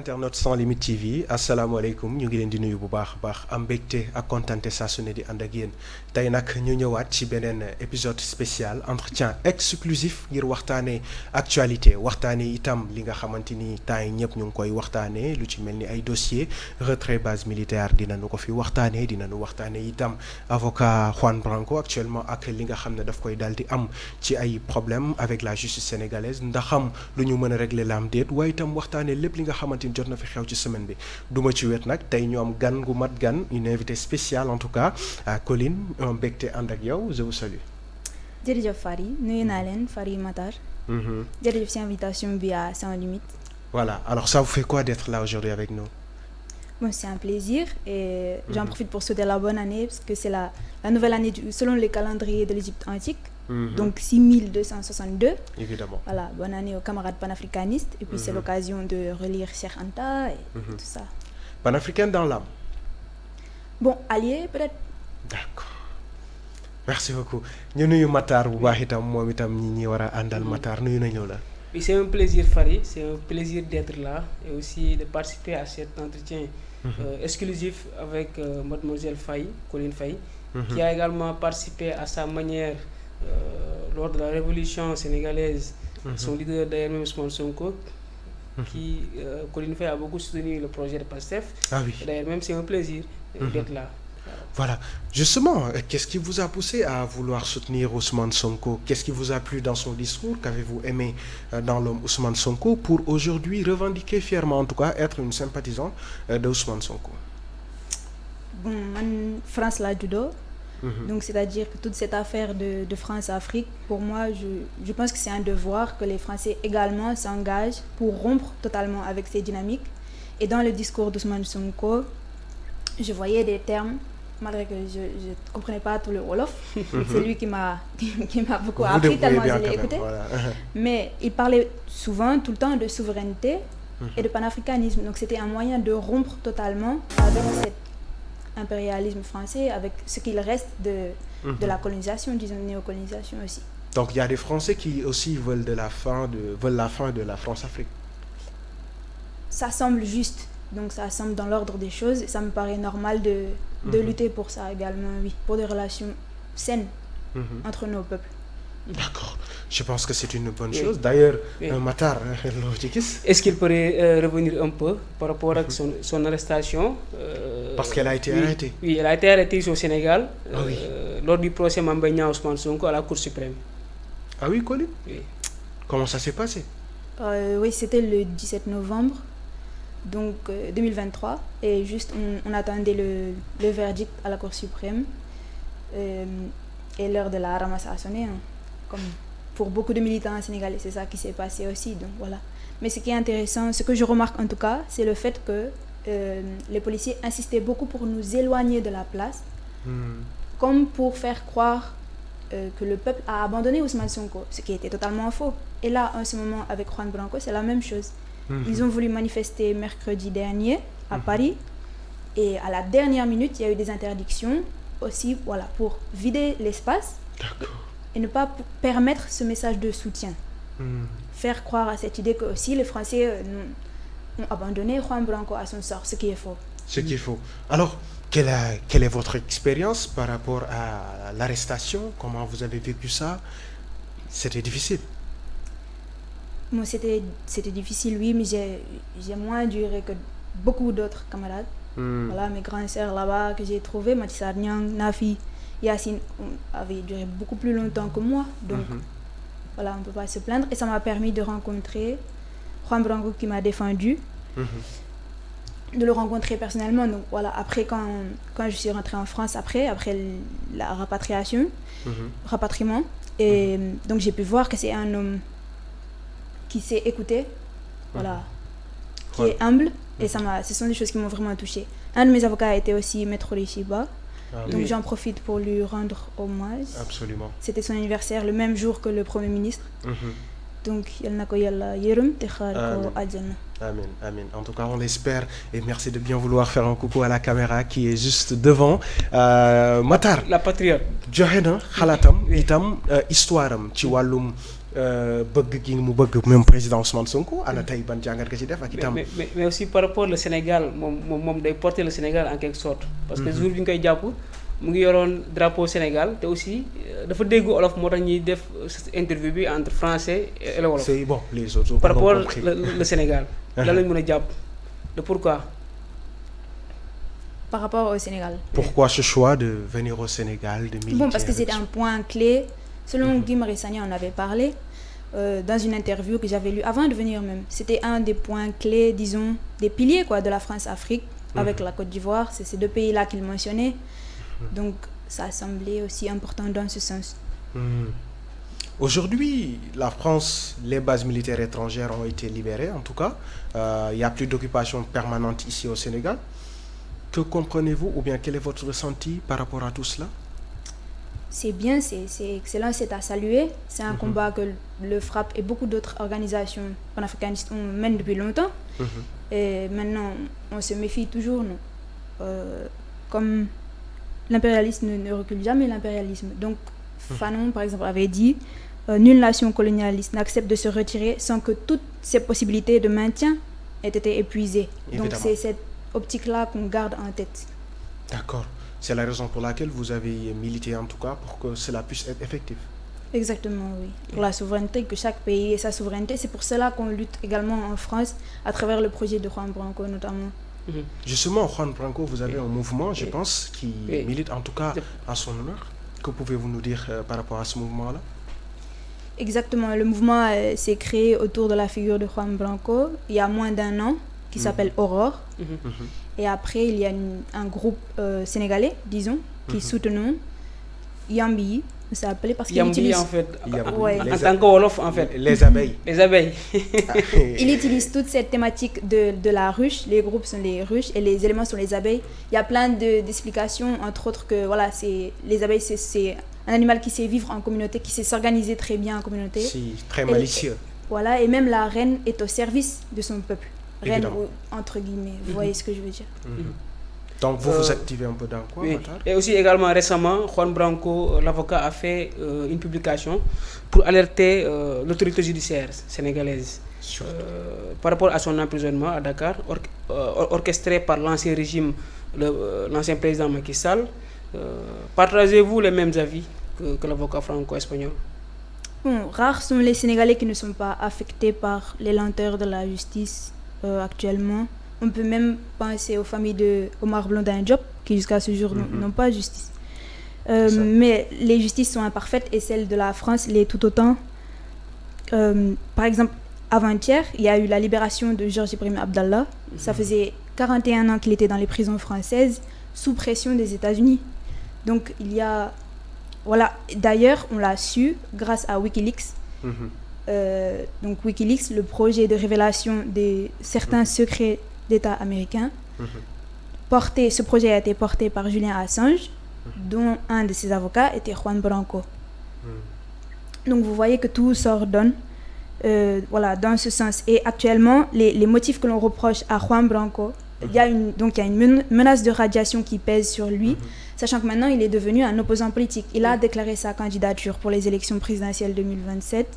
internautes Sans Limites TV asalaamaaleykum ñu ngi leen di nuyu bu baax a baax am mbégte ak kontante saa su ne di ànd ak yéen tey nag ñu ñëwaat ci beneen épisode spécial entretien exclusif ngir waxtaanee actualité waxtaanee itam li nga xamante ni temps yi ñëpp ñu ngi koy waxtaanee lu ci mel ni ay dossier retrait base militaire dinañu ko fi waxtaanee dinañu waxtaanee itam avocat Juan Branco actuellement ak li nga xam ne daf koy daal di am ci ay problème avec la justice sénégalaise ndaxam lu ñu mën a régler la am déet waaye itam waxtaanee lépp li nga xamante ni jot na fi xew ci semaine bi duma ci wet nag tey ñu am gan gu mat gan une invitée spéciale en tout cas Colline mbégte ànd ak yow je vous salue. jërëjëf Fary nuyu naa leen Fary Matar. jërëjëf ci invitation bi à Sans Limites. Voilà, alors ça vous fait quoi d'être là aujourd'hui avec nous? Bon, c'est un plaisir et j'en profite pour souhaiter la bonne année parce que c'est la nouvelle année selon les calendriers de l'Égypte antique. Donc 6262. Évidemment. Voilà, bonne année aux camarades panafricanistes et puis c'est l'occasion de relire Cheikh Anta et tout ça. Panafricaine dans l'âme? Bon, allié peut-être. D'accord. Merci beaucoup. ñu nuyu Matar bu baax itam moom itam ñi war a àndal Matar nuyu nañu la. Oui, c'est un plaisir Fary, c'est un plaisir d'être là et aussi de participer à cet entretien exclusif avec mademoiselle Faye, Colline Faye, qui a également participé à sa manière lors de la révolution sénégalaise. Son leader d'ailleurs même Ousmane Sonko, qui Colline Faye a beaucoup soutenu le projet de PASTEF. Ah oui. D'ailleurs même c'est un plaisir d'être là. Voilà, justement, qu'est-ce qui vous a poussé à vouloir soutenir Ousmane Sonko? Qu'est-ce qui vous a plu dans son discours? Qu'avez-vous aimé dans l'homme Ousmane Sonko pour aujourd'hui revendiquer fièrement, en tout cas, être une sympathisante de Ousmane Sonko? Bon, man, France l'a judo. Donc c'est-à-dire que toute cette affaire de France-Afrique, pour moi, je pense que c'est un devoir que les Français également s'engagent pour rompre totalement avec ces dynamiques. Et dans le discours d'Ousmane Sonko, je voyais des termes, malgré que je ne comprenais pas tout le Wolof. C'est lui qui m'a beaucoup appris tellement je l'ai écouté. Voilà. Mais il parlait souvent, tout le temps, de souveraineté et de panafricanisme. Donc c'était un moyen de rompre totalement avec cet impérialisme français, avec ce qu'il reste de la colonisation, disons néocolonisation aussi. Donc il y a des Français qui aussi veulent la fin de la France-Afrique. Ça semble juste. Donc ça semble dans l'ordre des choses et ça me paraît normal de lutter pour ça également, oui, pour des relations saines entre nos peuples. D'accord, je pense que c'est une bonne chose. D'ailleurs, Matar, est-ce qu'il pourrait revenir un peu par rapport à son arrestation parce qu'elle a été arrêtée. Oui, elle a été arrêtée ici au Sénégal oui. Lors du procès Mame Niang Ousmane Sonko à la Cour suprême. Ah oui, Colline? Oui. Comment ça s'est passé? Oui, c'était le 17 novembre. Donc 2023 et juste on attendait le verdict à la Cour suprême et l'heure de la ramasse a sonné, comme pour beaucoup de militants sénégalais, c'est ça qui s'est passé aussi, donc voilà. Mais ce qui est intéressant, ce que je remarque en tout cas, c'est le fait que les policiers insistaient beaucoup pour nous éloigner de la place, comme pour faire croire que le peuple a abandonné Ousmane Sonko, ce qui était totalement faux. Et là, en ce moment, avec Juan Branco, c'est la même chose. Ils ont voulu manifester mercredi dernier à Paris et à la dernière minute, il y a eu des interdictions aussi, voilà, pour vider l'espace et ne pas permettre ce message de soutien. Faire croire à cette idée que aussi les Français ont abandonné Juan Branco à son sort, ce qui est faux. Ce qui est faux. Alors, quelle est votre expérience par rapport à l'arrestation? Comment vous avez vécu ça? C'était difficile. Moi, c'était difficile, oui, mais j'ai moins duré que beaucoup d'autres camarades. Voilà, mes grandes sœurs là-bas que j'ai trouvées, Matissa Nyang, Nafi, Yacine, avaient duré beaucoup plus longtemps que moi. Donc, voilà, on ne peut pas se plaindre. Et ça m'a permis de rencontrer Juan Branco qui m'a défendu, de le rencontrer personnellement. Donc, voilà, après, quand je suis rentrée en France, après la rapatriement, et donc j'ai pu voir que c'est un homme qui sait écouter, voilà, qui est humble, et ce sont des choses qui m'ont vraiment touchée. Un de mes avocats a été aussi Maître Rishiba, donc j'en profite pour lui rendre hommage. Absolument. C'était son anniversaire le même jour que le Premier ministre. Donc, yal ko yalla yeureum te xaar ko aljana. Amen, amen. En tout cas, on l'espère et merci de bien vouloir faire un coucou à la caméra qui est juste devant. Matar, la patriote. joxe na xalaatam itam histoire am ci wàllum bëgg gi mu bëgg même président Ousmane Sonko ana tey ban jàngat nga ci def ak itam. mais aussi par rapport le Sénégal moom day porter le Sénégal en quelque sorte. parce que jour bi ñu koy jàpp mu ngi yoroon drapeau Sénégal te aussi dafa dégg olof moo tax ñuy def interview bi entre français et le wolof. c'est bon les autres. par rapport le Sénégal. lan lañ mën a jàpp de pourquoi. Par rapport au Sénégal. Pourquoi ce choix de venir au Sénégal, de militer? Bon, parce que c'était un point clé. Selon Guy Marius Sagna, on avait parlé dans une interview que j'avais lue avant de venir même. C'était un des points clés, disons, des piliers quoi, de la France-Afrique avec la Côte d'Ivoire. C'est ces deux pays-là qu'il mentionnait. Donc, ça semblait aussi important dans ce sens. Aujourd'hui, la France, les bases militaires étrangères ont été libérées, en tout cas. Il n'y a plus d'occupation permanente ici au Sénégal. Que comprenez-vous ou bien quel est votre ressenti par rapport à tout cela? C'est bien, c'est excellent, c'est à saluer. C'est un combat que le FRAPP et beaucoup d'autres organisations panafricanistes mènent depuis longtemps. Et maintenant, on se méfie toujours, non? Comme l'impérialisme ne recule jamais l'impérialisme. Donc, Fanon, par exemple, avait dit nulle nation colonialiste n'accepte de se retirer sans que toutes ses possibilités de maintien aient été épuisées. Évidemment. Donc, c'est cette optique-là qu'on garde en tête. D'accord. C'est la raison pour laquelle vous avez milité en tout cas pour que cela puisse être effectif. Exactement, oui. Pour la souveraineté, que chaque pays ait sa souveraineté. C'est pour cela qu'on lutte également en France à travers le projet de Juan Branco notamment. Justement, Juan Branco, vous avez un mouvement, je pense, qui milite en tout cas à son honneur. Que pouvez-vous nous dire par rapport à ce mouvement-là? Exactement. Le mouvement s'est créé autour de la figure de Juan Branco il y a moins d'un an, qui s'appelle Aurore. Et après, il y a un groupe sénégalais, disons, qui soutenons Yambi. C'est appelé parce qu'il utilise... en fait. Ouais. En tant que Wolof, en fait. Les abeilles. Les abeilles. Il utilise toute cette thématique de la ruche. Les groupes sont les ruches et les éléments sont les abeilles. Il y a plein d'explications, entre autres que voilà, les abeilles, c'est un animal qui sait vivre en communauté, qui sait s'organiser très bien en communauté. Si, très malicieux. Voilà, et même la reine est au service de son peuple. Reine, Évidemment. entre guillemets, vous voyez ce que je veux dire. Donc vous vous activez un peu dans quoi, Oui. Matar? Et aussi également récemment, Juan Branco, l'avocat, a fait une publication pour alerter l'autorité judiciaire sénégalaise par rapport à son emprisonnement à Dakar, orchestré par l'ancien régime, l'ancien président Macky Sall. Partagez-vous les mêmes avis que l'avocat franco-espagnol? Bon, rares sont les Sénégalais qui ne sont pas affectés par les lenteurs de la justice actuellement. On peut même penser aux familles de Omar Blondin Diop qui jusqu'à ce jour n'ont pas justice. Mais les justices sont imparfaites et celle de la France l'est tout autant. Par exemple, avant-hier, il y a eu la libération de Georges Ibrahim Abdallah. Ça faisait 41 ans qu'il était dans les prisons françaises sous pression des États-Unis. Donc il y a... Voilà, d'ailleurs, on l'a su grâce à Wikileaks. Donc Wikileaks, le projet de révélation de certains secrets d'État américains. Ce projet a été porté par Julian Assange, dont un de ses avocats était Juan Branco. Donc vous voyez que tout s'ordonne voilà, dans ce sens. Et actuellement, les motifs que l'on reproche à Juan Branco, il y a une menace de radiation qui pèse sur lui, sachant que maintenant il est devenu un opposant politique. Il a déclaré sa candidature pour les élections présidentielles 2027.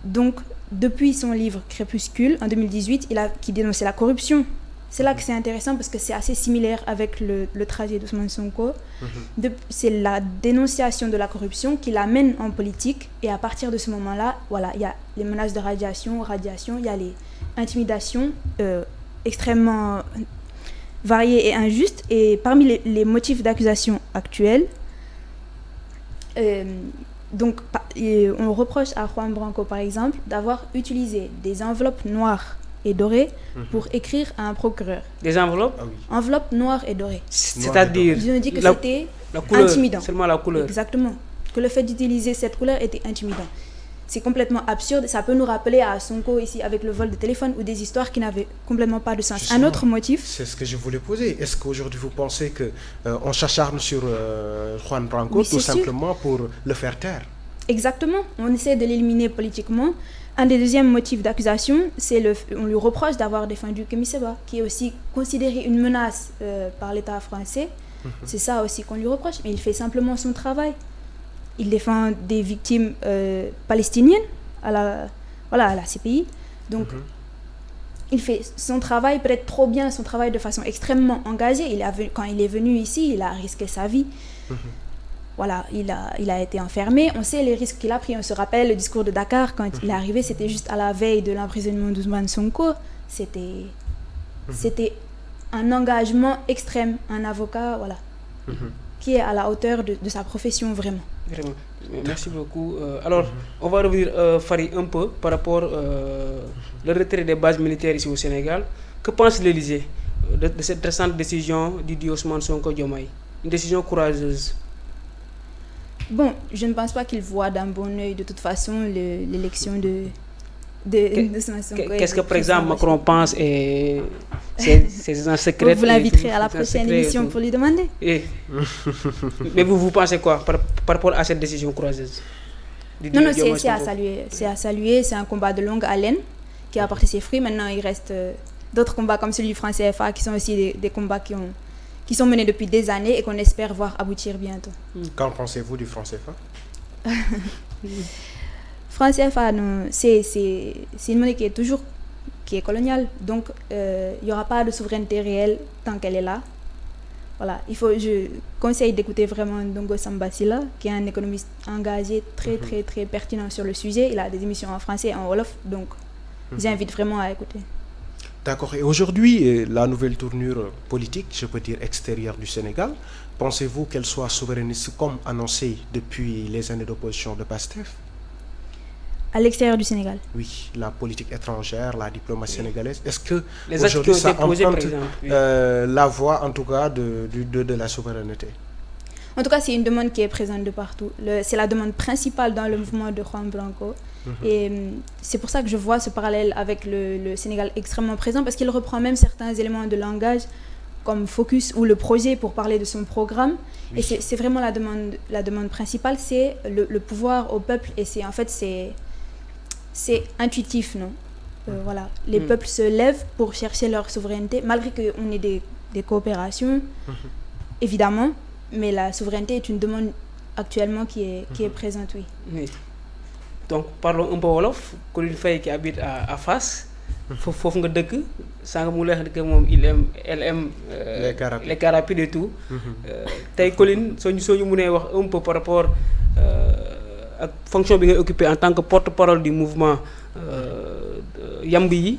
Donc, depuis son livre Crépuscule, en 2018, qui dénonçait la corruption. C'est là que c'est intéressant parce que c'est assez similaire avec le trajet d'Ousmane Sonko. C'est la dénonciation de la corruption qui l'amène en politique. Et à partir de ce moment-là, voilà, il y a les menaces de radiation, il y a les intimidations extrêmement variées et injustes. Et parmi les motifs d'accusation actuels, donc, on reproche à Juan Branco, par exemple, d'avoir utilisé des enveloppes noires et dorées pour écrire à un procureur. Des enveloppes? Enveloppes noires et dorées. C'est-à-dire ils ont dit que c'était intimidant. Seulement la couleur. Exactement. Que le fait d'utiliser cette couleur était intimidant. C'est complètement absurde. Ça peut nous rappeler à Sonko ici avec le vol de téléphone ou des histoires qui n'avaient complètement pas de sens. Justement, un autre motif. C'est ce que je voulais poser. Est-ce qu'aujourd'hui vous pensez qu'on s'acharne sur Juan Branco tout simplement pour le faire taire? Exactement. On essaie de l'éliminer politiquement. Un des deuxièmes motifs d'accusation, on lui reproche d'avoir défendu Kémy Séba, qui est aussi considéré une menace par l'État français. C'est ça aussi qu'on lui reproche. Mais il fait simplement son travail. Il défend des victimes palestiniennes à la CPI. Donc, il fait son travail peut-être trop bien, son travail de façon extrêmement engagée. Quand il est venu ici, il a risqué sa vie. Voilà, il a été enfermé. On sait les risques qu'il a pris. On se rappelle le discours de Dakar, quand il est arrivé, c'était juste à la veille de l'emprisonnement d'Ousmane Sonko. C'était un engagement extrême, un avocat, voilà, qui est à la hauteur de sa profession, vraiment. Vraiment. Merci beaucoup. Alors, on va revenir, Fary, un peu par rapport le retrait des bases militaires ici au Sénégal. Que pense l'Élysée de cette récente décision du Ousmane Sonko-Diomaye? Une décision courageuse. Bon, je ne pense pas qu'il voit d'un bon œil de toute façon l'élection de Ousmane Sonko. Qu'est-ce que, par exemple, Macron pense et c'est un secret? Vous l'inviterez à la prochaine émission pour lui demander. Mais vous pensez quoi par rapport à cette décision courageuse? Non, c'est à saluer. C'est à saluer. C'est un combat de longue haleine qui a apporté ses fruits. Maintenant, il reste d'autres combats comme celui du franc CFA qui sont aussi des combats qui sont menés depuis des années et qu'on espère voir aboutir bientôt. Qu'en pensez-vous du franc CFA? Franc CFA, c'est une monnaie qui est coloniale. Donc, il n'y aura pas de souveraineté réelle tant qu'elle est là. Voilà, je conseille d'écouter vraiment Ndongo Sambasila, qui est un économiste engagé, très, très, très pertinent sur le sujet. Il a des émissions en français et en wolof, donc j'invite vraiment à écouter. D'accord. Et aujourd'hui, la nouvelle tournure politique, je peux dire extérieure du Sénégal, pensez-vous qu'elle soit souverainiste comme annoncé depuis les années d'opposition de PASTEF? À l'extérieur du Sénégal? Oui, la politique étrangère, la diplomatie sénégalaise. Est-ce que les aujourd'hui ça emprunte la voie en tout cas de la souveraineté? En tout cas, c'est une demande qui est présente de partout. C'est la demande principale dans le mouvement de Juan Branco. Et c'est pour ça que je vois ce parallèle avec le Sénégal extrêmement présent, parce qu'il reprend même certains éléments de langage comme Focus ou le projet pour parler de son programme. Oui. Et c'est vraiment la demande principale, c'est le pouvoir au peuple. Et c'est intuitif, non? Voilà. Les peuples se lèvent pour chercher leur souveraineté, malgré qu'on ait des coopérations, évidemment. Mais la souveraineté est une demande actuellement qui est présente, oui. Oui. Donc, parlons un peu wolof. Colline Faye qui habite à Fass. Foofu nga dëkk sànq mu leex que moom elle aime les cars rapides et tout. Tey Colline soo ñu mënee wax un peu par rapport ak fonction bi ngay occupé en tant que porte-parole du mouvement Yamb yi,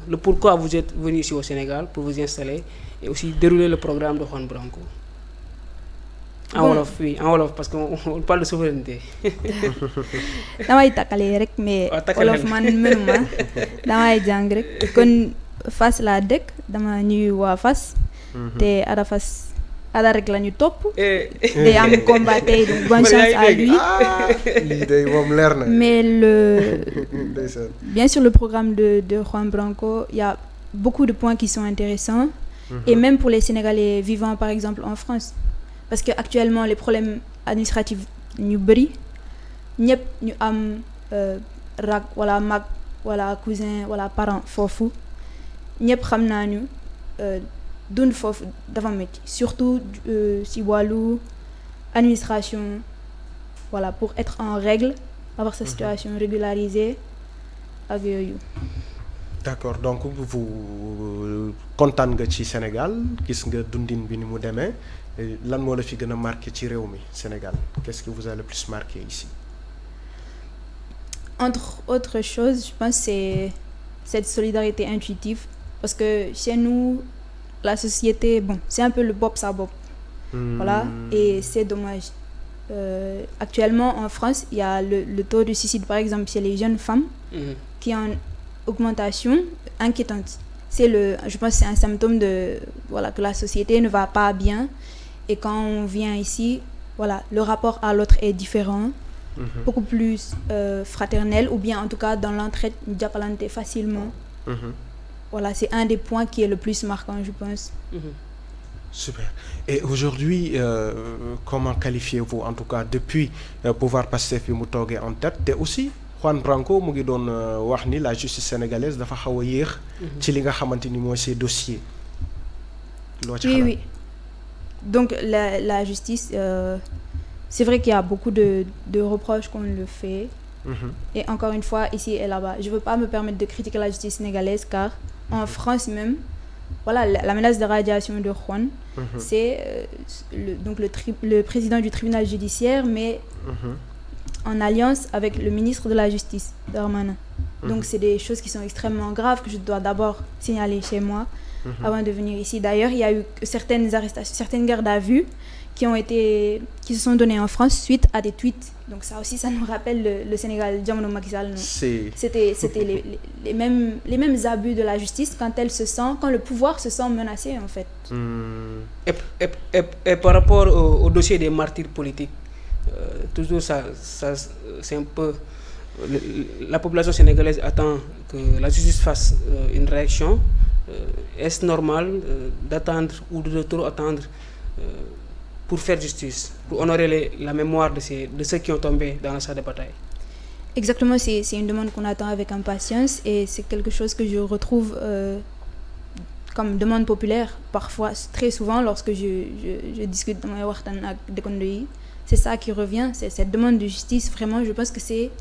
le pourquoi vous êtes venu ici au Sénégal pour vous installer et aussi dérouler le programme de Juan Branco. En wolof, oui, en wolof, parce qu'on parle de souveraineté. damay takkale rek mais wolof man mënuma damay jàng rek kon Fass laa dëkk dama ñuy waa Fass te Ada Fass Ada rek la ñu topp day am combat tey donc bonne chance à lui. Mais bien sûr le programme de Juan Branco, il y a beaucoup de points qui sont intéressants et même pour les Sénégalais vivant par exemple en France. Parce que actuellement les problèmes administratifs ñu bëri ñëpp ñu am rak wala mag wala cousin wala parent foofu ñëpp xam naa ñu dund foofu dafa métti surtout si wàllu administration, voilà, pour être en règle, avoir sa situation régularisée ak yooyu. D'accord, donc vous kontaan nga ci Sénégal gis nga dundin bi ni mu demee. Lan moo la fi gën a marqué ci réew mi Sénégal? Qu'est-ce qui vous a le plus marqué ici? Entre autres choses, je pense que c'est cette solidarité intuitive. Parce que chez nous, la société, bon, c'est un peu le bop sa bop. Voilà, et c'est dommage. Actuellement, en France, il y a le taux de suicide, par exemple, chez les jeunes femmes, qui est en augmentation inquiétante. Je pense que c'est un symptôme que la société ne va pas bien. Et quand on vient ici, voilà, le rapport à l'autre est différent, beaucoup plus fraternel, ou bien en tout cas dans l'entraide, jàppalante facilement. Voilà, c'est un des points qui est le plus marquant, je pense. Super. Et aujourd'hui, comment qualifiez-vous, en tout cas, depuis pouvoir passer bi mu toogee en tête, te aussi Juan Branco mu ngi doon wax ni la justice sénégalaise dafa xaw a yéex ci li nga xamante ni mooy ces dossiers. Loo ci xalaat? Oui. Donc la justice, c'est vrai qu'il y a beaucoup de reproches qu'on le fait, Et encore une fois, ici et là-bas. Je ne veux pas me permettre de critiquer la justice sénégalaise car en France même, voilà, la menace de radiation de Juan, c'est le président du tribunal judiciaire, mais en alliance avec le ministre de la Justice, Darmanin. Donc c'est des choses qui sont extrêmement graves que je dois d'abord signaler chez moi avant de venir ici. D'ailleurs, il y a eu certaines arrestations, certaines gardes à vue qui se sont données en France suite à des tweets. Donc ça aussi, ça nous rappelle le Sénégal, Jamono Macky Sall. C'était les mêmes abus de la justice quand le pouvoir se sent menacé en fait. Et par rapport au dossier des martyrs politiques, toujours ça c'est un peu la population sénégalaise attend que la justice fasse une réaction. Est-ce normal d'attendre ou de trop attendre pour faire justice, pour honorer la mémoire de ceux qui ont tombé dans la salle de bataille? Exactement, c'est une demande qu'on attend avec impatience et c'est quelque chose que je retrouve comme demande populaire parfois, très souvent lorsque je discute dans mes waxtaan ak dëkkandoo yi. C'est ça qui revient, c'est cette demande de justice. Vraiment, je pense que c'est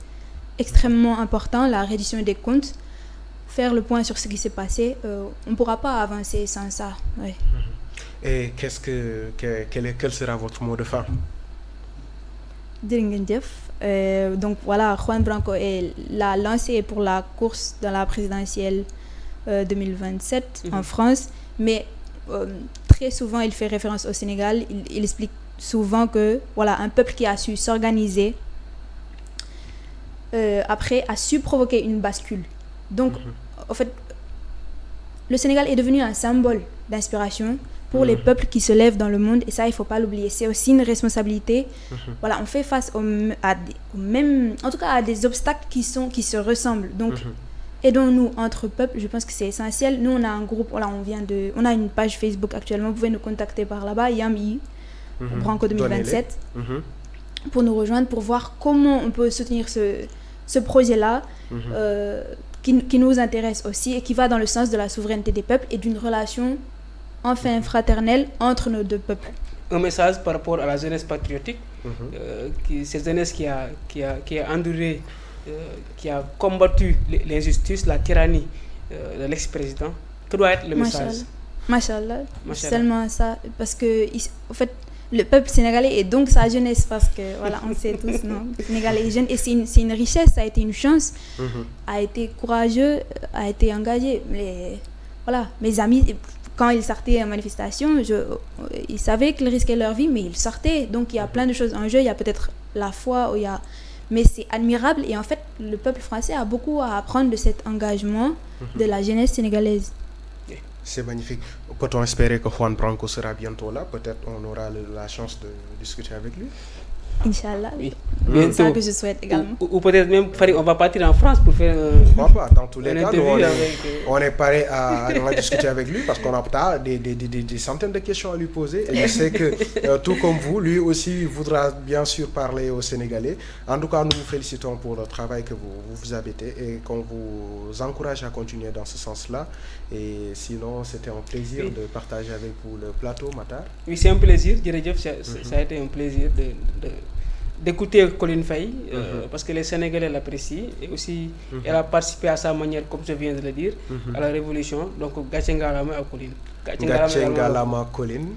extrêmement important, la reddition des comptes, faire le point sur ce qui s'est passé. On ne pourra pas avancer sans ça. Ouais. Et quel sera votre mot de fin? Donc voilà, Juan Branco l'a lancé pour la course dans la présidentielle 2027 en France, mais très souvent il fait référence au Sénégal. Il explique souvent que voilà, un peuple qui a su s'organiser après a su provoquer une bascule. Donc en fait, le Sénégal est devenu un symbole d'inspiration pour les peuples qui se lèvent dans le monde, et ça il ne faut pas l'oublier. C'est aussi une responsabilité. Voilà, on fait face à des obstacles qui se ressemblent. Donc aidons-nous entre peuples, je pense que c'est essentiel. Nous on a un groupe, voilà, on a une page Facebook actuellement, vous pouvez nous contacter par là-bas, YAMI Branco 2027, pour nous rejoindre, pour voir comment on peut soutenir ce projet-là qui nous intéresse aussi et qui va dans le sens de la souveraineté des peuples et d'une relation enfin fraternelle entre nos deux peuples. Un message par rapport à la jeunesse patriotique, cette jeunesse qui a enduré, qui a combattu l'injustice, la tyrannie de l'ex-président. Que doit être le message? Machallah, seulement ça, parce que en fait le peuple sénégalais et donc sa jeunesse, parce que voilà, on sait tous, non, le Sénégalais est jeune et c'est une richesse, ça a été une chance, a été courageux, a été engagé. Mes amis, quand ils sortaient en manifestation, ils savaient qu'ils risquaient leur vie, mais ils sortaient. Donc il y a plein de choses en jeu, il y a peut-être la foi, mais c'est admirable, et en fait le peuple français a beaucoup à apprendre de cet engagement de la jeunesse sénégalaise. C'est magnifique. Peut-on espérer que Juan Branco sera bientôt là? Peut-être on aura la chance de discuter avec lui. Inch'Allah. Oui. C'est ça que je souhaite également. Ou peut-être même, on va partir en France pour faire Pourquoi pas? Dans tous les cas, on est prêt à discuter avec lui parce qu'on a des centaines de questions à lui poser. Et je sais que, tout comme vous, lui aussi voudra bien sûr parler aux Sénégalais. En tout cas, nous vous félicitons pour le travail que vous avez fait et qu'on vous encourage à continuer dans ce sens-là. Et sinon, c'était un plaisir de partager avec vous le plateau, Matar. Oui, c'est un plaisir. Ça a été un plaisir d'écouter Colline Faye, parce que les Sénégalais l'apprécient, et aussi elle a participé à sa manière, comme je viens de le dire, à la révolution. Donc Gatché Ngalama à Colline. Gatché Ngalama Colline.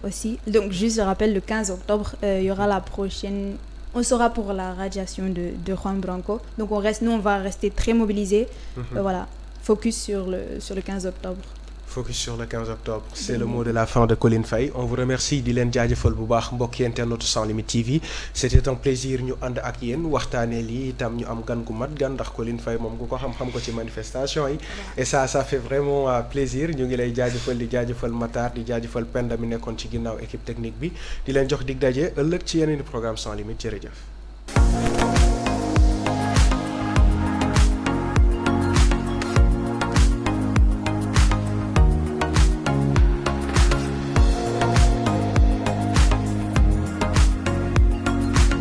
Aussi. Donc juste je rappelle, le 15 octobre, il y aura la prochaine... On sera pour la radiation de Juan Branco. Donc nous on va rester très mobilisés. Voilà, focus sur le 15 octobre. Focus sur le 15 octobre, c'est le mot de la fin de Colline Faye. On vous remercie di leen jaajëfal bu baax mbokki internet Sans Limites TV. C'était un plaisir ñu ànd ak yéen waxtaanee lii itam ñu am gan gu mat gan ndax Colline Faye moom ku ko xam ko ci manifestation yi. Et ça fait vraiment plaisir. Ñu ngi lay jaajëfal Matar, di jaajëfal Penda mi nekkoon ci ginnaaw équipe technique bi. Di leen jox dig daje ëllëg ci yeneen programme Sans Limites. Jërëjëf.